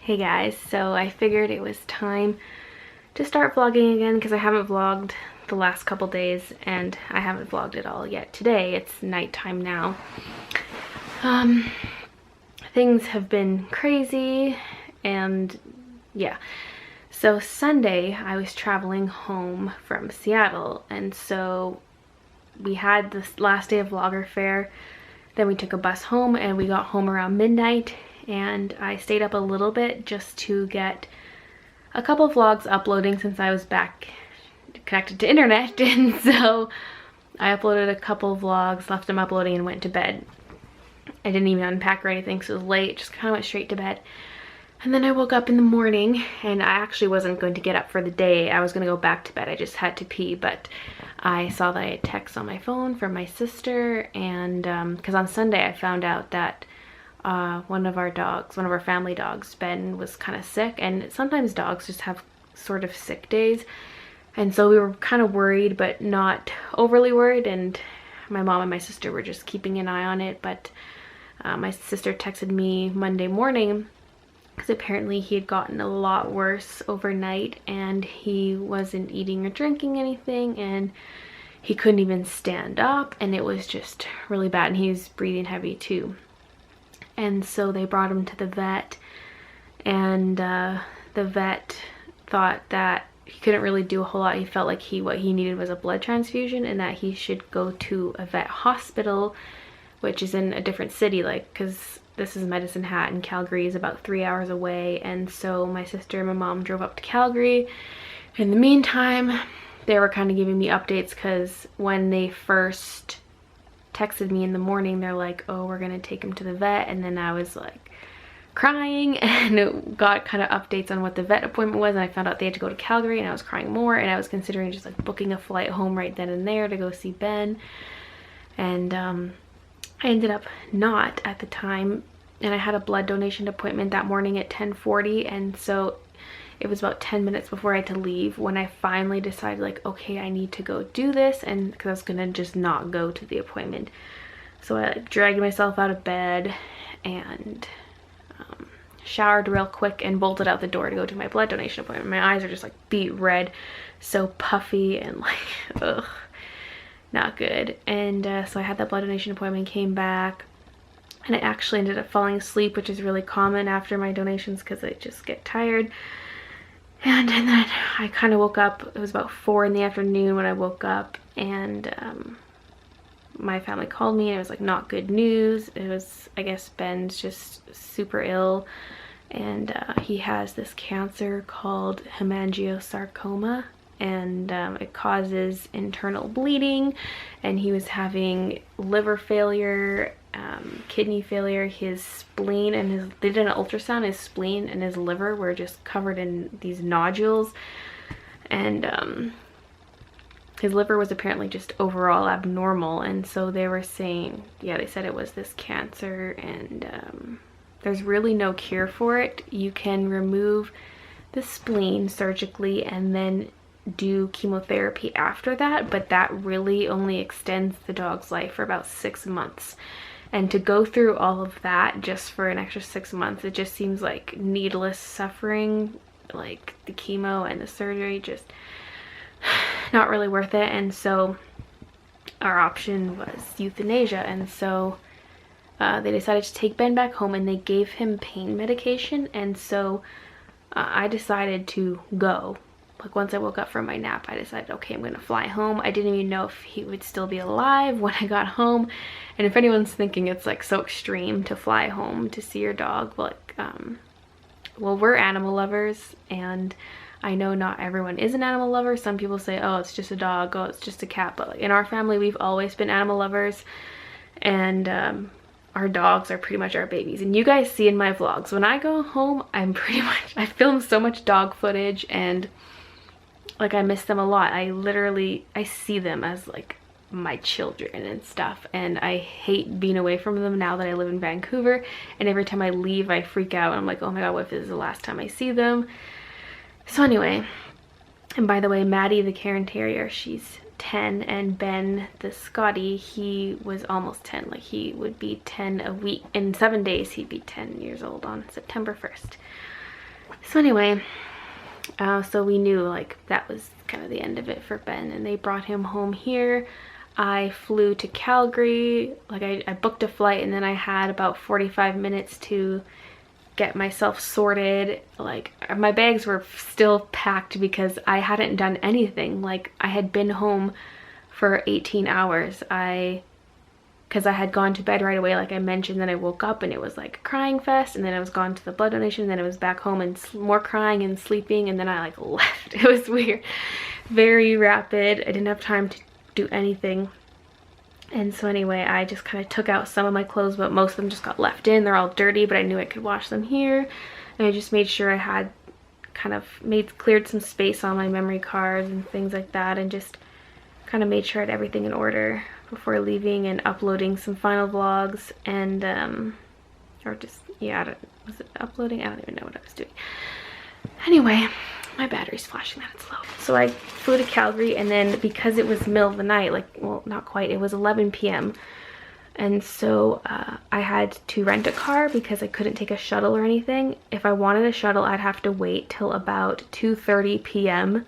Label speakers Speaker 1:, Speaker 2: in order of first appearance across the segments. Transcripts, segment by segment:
Speaker 1: Hey guys, so I figured it was time to start vlogging again because I haven't vlogged the last couple days and I haven't vlogged at all yet today. It's nighttime now. Things have been crazy and yeah. So Sunday I was traveling home from Seattle, and so we had this last day of vlogger fair. Then we took a bus home and we got home around midnight, and I stayed up a little bit just to get a couple vlogs uploading since I was back connected to internet. And so I uploaded a couple vlogs, left them uploading, and went to bed. I didn't even unpack or anything, so it was late, just kind of went straight to bed. And then I woke up in the morning, and I actually wasn't going to get up for the day. I was going to go back to bed. I just had to pee, but I saw that I had texts on my phone from my sister, and because on Sunday I found out that one of our family dogs, Ben, was kind of sick, and sometimes dogs just have sort of sick days, and so we were kind of worried but not overly worried, and my mom and my sister were just keeping an eye on it. But my sister texted me Monday morning because apparently he had gotten a lot worse overnight and he wasn't eating or drinking anything, and he couldn't even stand up, and it was just really bad, and he was breathing heavy too. And so they brought him to the vet, and the vet thought that he couldn't really do a whole lot. He felt like what he needed was a blood transfusion, and that he should go to a vet hospital, which is in a different city, like, because this is Medicine Hat and Calgary is about 3 hours away. And so my sister and my mom drove up to Calgary. In the meantime, they were kind of giving me updates, because when they first texted me in the morning, they're like, oh, we're gonna take him to the vet, and then I was like crying and got kind of updates on what the vet appointment was, and I found out they had to go to Calgary, and I was crying more, and I was considering just like booking a flight home right then and there to go see Ben. And I ended up not at the time, and I had a blood donation appointment that morning at 10:40, and so it was about 10 minutes before I had to leave when I finally decided, like, okay, I need to go do this, and because I was gonna just not go to the appointment. So I like dragged myself out of bed and showered real quick and bolted out the door to go to my blood donation appointment. My eyes are just like beet red, so puffy and like, ugh, not good. And so I had that blood donation appointment, came back, and I actually ended up falling asleep, which is really common after my donations because I just get tired. And then I kind of woke up. It was about 4 in the afternoon when I woke up, and my family called me, and it was like not good news. It was, I guess Ben's just super ill, and he has this cancer called hemangiosarcoma, and it causes internal bleeding, and he was having liver failure, kidney failure. His spleen and they did an ultrasound, his spleen and his liver were just covered in these nodules, and his liver was apparently just overall abnormal. And so they were saying, yeah, they said it was this cancer, and there's really no cure for it. You can remove the spleen surgically and then do chemotherapy after that, but that really only extends the dog's life for about 6 months. And to go through all of that just for an extra 6 months, it just seems like needless suffering, like the chemo and the surgery, just not really worth it. And so our option was euthanasia, and so they decided to take Ben back home, and they gave him pain medication. And so I decided to go. Like, once I woke up from my nap, I decided, okay, I'm gonna fly home. I didn't even know if he would still be alive when I got home. And if anyone's thinking it's like so extreme to fly home to see your dog, like, well, we're animal lovers, and I know not everyone is an animal lover. Some people say, oh, it's just a dog, oh, it's just a cat. But like, in our family, we've always been animal lovers, and our dogs are pretty much our babies. And you guys see in my vlogs, when I go home, I film so much dog footage, and like, I miss them a lot. I see them as like my children and stuff, and I hate being away from them now that I live in Vancouver. And every time I leave, I freak out. I'm like, oh my god, what if this is the last time I see them? So anyway, and by the way, Maddie the Cairn Terrier, she's 10, and Ben the Scotty, he was almost 10. Like, he would be 10 a week. In 7 days he'd be 10 years old on September 1st. So anyway, so we knew like that was kind of the end of it for Ben, and they brought him home here. I flew to Calgary, like I booked a flight, and then I had about 45 minutes to get myself sorted. Like my bags were still packed because I hadn't done anything. Like I had been home for 18 hours. Because I had gone to bed right away, like I mentioned, then I woke up and it was like a crying fest, and then I was gone to the blood donation, and then I was back home and more crying and sleeping, and then I like left. It was weird. Very rapid. I didn't have time to do anything. And so anyway, I just kind of took out some of my clothes, but most of them just got left in. They're all dirty, but I knew I could wash them here. And I just made sure I had kind of cleared some space on my memory cards and things like that, and just kind of made sure I had everything in order before leaving and uploading some final vlogs. And or just, yeah, was it uploading? I don't even know what I was doing. Anyway, my battery's flashing that it's low. So I flew to Calgary, and then because it was middle of the night, like, well, not quite, it was 11 p.m. And so I had to rent a car because I couldn't take a shuttle or anything. If I wanted a shuttle, I'd have to wait till about 2:30 p.m.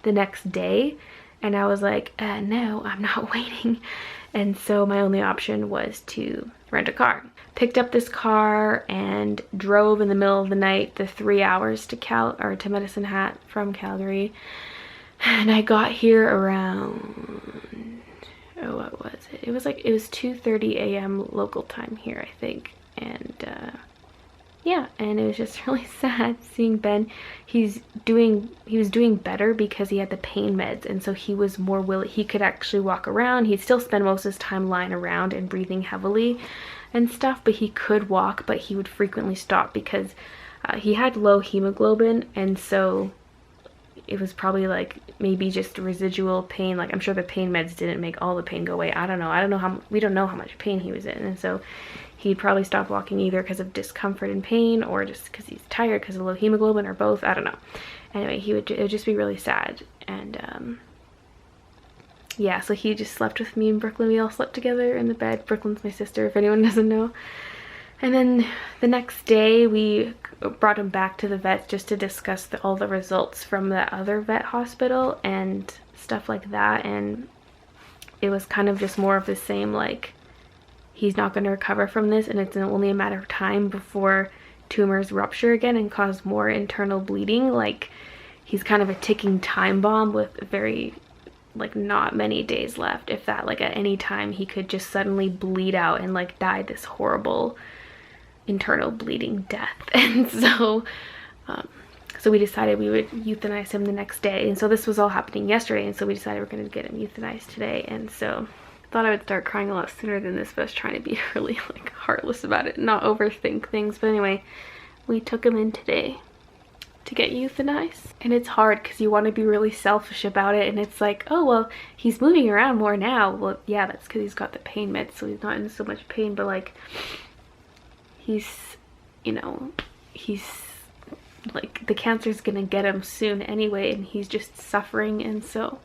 Speaker 1: the next day. And I was like, no, I'm not waiting. And so my only option was to rent a car. Picked up this car and drove in the middle of the night the 3 hours to Medicine Hat from Calgary. And I got here around, oh, what was it? It was 2:30 a.m. local time here, I think. And yeah, and it was just really sad seeing Ben. He was doing better because he had the pain meds, and so he was more willing. He could actually walk around. He'd still spend most of his time lying around and breathing heavily and stuff, but he could walk, but he would frequently stop because he had low hemoglobin, and so it was probably like maybe just residual pain. Like I'm sure the pain meds didn't make all the pain go away. I don't know. We don't know how much pain he was in, and so he'd probably stop walking either because of discomfort and pain, or just because he's tired because of low hemoglobin, or both. I don't know. Anyway, it would just be really sad. And yeah, so he just slept with me in Brooklyn. We all slept together in the bed. Brooklyn's my sister, if anyone doesn't know. And then the next day we brought him back to the vet just to discuss all the results from the other vet hospital and stuff like that. And it was kind of just more of the same, like, he's not going to recover from this, and it's only a matter of time before tumors rupture again and cause more internal bleeding. Like, he's kind of a ticking time bomb with very, like, not many days left, if that. Like, at any time he could just suddenly bleed out and like die this horrible internal bleeding death. And so so we decided we would euthanize him the next day. And so this was all happening yesterday, and so we decided we're going to get him euthanized today. And so thought I would start crying a lot sooner than this, but I was trying to be really like heartless about it, not overthink things. But anyway, we took him in today to get euthanized, and it's hard because you want to be really selfish about it, and it's like, oh well, he's moving around more now. Well, yeah, that's because he's got the pain meds, so he's not in so much pain, but like he's, you know, he's like, the cancer's gonna get him soon anyway, and he's just suffering. And so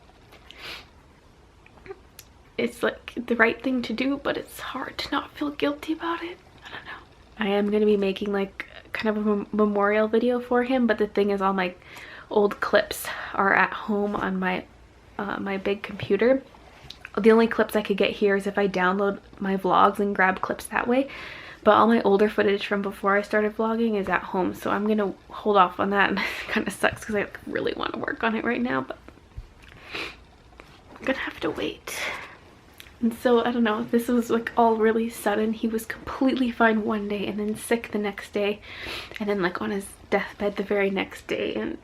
Speaker 1: it's like the right thing to do, but it's hard to not feel guilty about it. I don't know. I am going to be making like kind of a memorial video for him, but the thing is all my old clips are at home on my my big computer. The only clips I could get here is if I download my vlogs and grab clips that way, but all my older footage from before I started vlogging is at home, so I'm gonna hold off on that. And it kind of sucks because I really want to work on it right now, but I'm gonna have to wait. And so I don't know, this was like all really sudden. He was completely fine one day and then sick the next day, and then like on his deathbed the very next day. And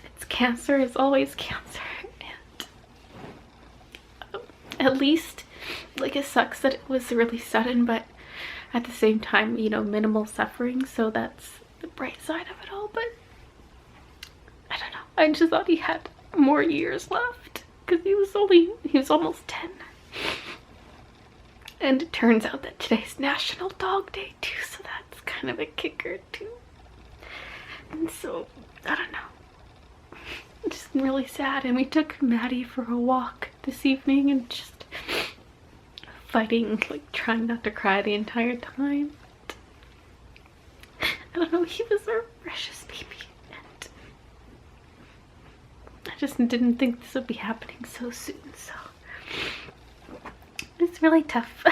Speaker 1: it's cancer, it's always cancer. And at least, like, it sucks that it was really sudden, but at the same time, you know, minimal suffering, so that's the bright side of it all. But I don't know, I just thought he had more years left because he was almost 10. And it turns out that today's National Dog Day too, so that's kind of a kicker too. And so I don't know, just really sad. And we took Maddie for a walk this evening and just fighting, like trying not to cry the entire time. I don't know, he was our precious baby, and I just didn't think this would be happening so soon, so it's really tough.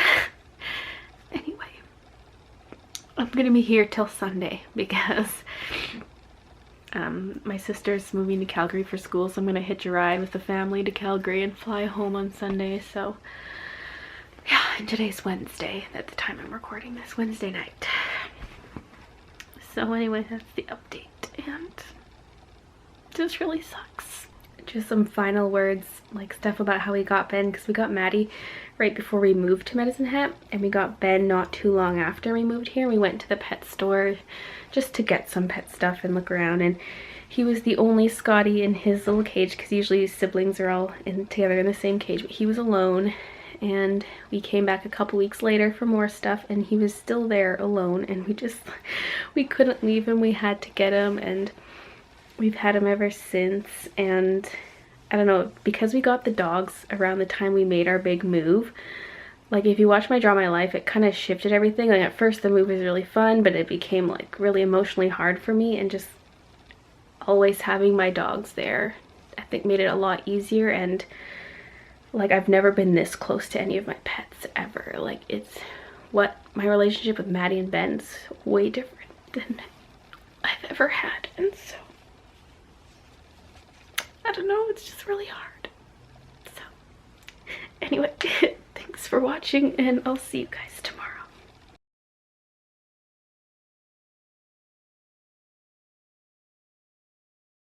Speaker 1: Anyway, I'm gonna be here till Sunday because my sister's moving to Calgary for school, so I'm gonna hitch a ride with the family to Calgary and fly home on Sunday. So yeah, and today's Wednesday at the time I'm recording this, Wednesday night. So anyway, that's the update, and it just really sucks. Just some final words, like stuff about how we got Ben, because we got Maddie right before we moved to Medicine Hat, and we got Ben not too long after we moved here. We went to the pet store just to get some pet stuff and look around, and he was the only Scotty in his little cage, because usually siblings are all together in the same cage, but he was alone. And we came back a couple weeks later for more stuff, and he was still there alone, and we couldn't leave him. We had to get him, and we've had him ever since. And I don't know, because we got the dogs around the time we made our big move, like if you watch my Draw My Life, it kind of shifted everything. Like at first the move was really fun, but it became like really emotionally hard for me, and just always having my dogs there I think made it a lot easier. And like I've never been this close to any of my pets ever. Like it's what my relationship with Maddie and Ben's way different than I've ever had, and so I don't know, it's just really hard. So anyway, thanks for watching, and I'll see you guys